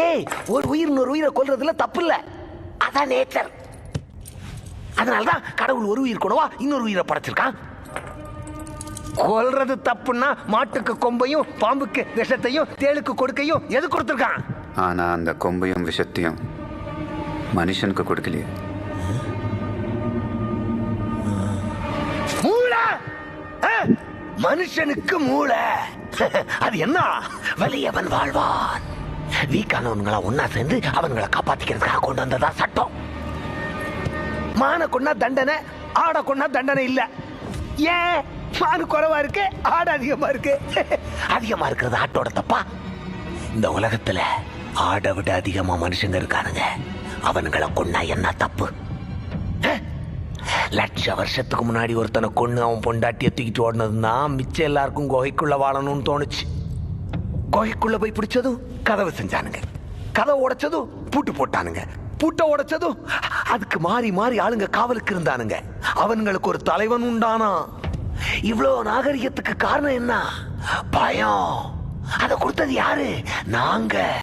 ஏய், ஒரு உயிர் இன்னொரு உயிரை கொல்றதுல தப்பு இல்ல, அதான் நேச்சர். அதனாலதான் கடவுள் ஒரு உயிர் கூடவா இன்னொரு உயிரை படைச்சிருக்கான். கொல்றது தப்புன்னா மாட்டுக்கு கொம்பையும் பாம்புக்கு விஷத்தையும் தேளுக்கு கொடுக்கையும் எது கொடுத்திருக்கான்? ஆனா அந்த கொம்பையும் விஷத்தையும் மனுஷனுக்கு கொடுக்கலையே. மூளை, மனுஷனுக்கு மூளை. அது என்ன? வலியவன் வாழ்வான். வீக்கானவன்களா ஒன்னா சேர்ந்து அவன்களை காப்பாத்திக்கிறதுக்காக கொண்டு வந்ததா சட்டம். மான கொண்டா தண்டனை, ஆட கொண்டா தண்டனை இல்ல. ஏன்? மானு குறைவா இருக்கு, ஆடு அதிகமா இருக்கு. அதிகமா இருக்கிறது ஆட்டோட தப்பா? இந்த உலகத்துல ஆடை விட அதிகமா மனுஷங்க இருக்கானுங்க. அவன்களை கொண்டா என்ன தப்பு? லட்ச வருஷத்துக்கு முன்னாடி ஒருத்தனை கொண்டு அவன் பொண்டாட்டிய தூக்கிட்டு ஓடினதுன்னா மிச்சம் எல்லாருக்கும் குகைக்குள்ள வாழணும்னு தோணுச்சு. குகைக்குள்ள போய் பிடிச்சதும் கதவை செஞ்சானுங்க, கதவை உடைச்சதும் பூட்டு போட்டானுங்க, பூட்டை உடைச்சதும் அதுக்கு மாறி மாறி ஆளுங்க காவலுக்கு இருந்தானுங்க. அவன்களுக்கு ஒரு தலைவன் உண்டானா. இவ்வளவு நாகரிகத்துக்கு காரணம் என்ன? பயம். அதை கொடுத்தது யாரு? நாங்க.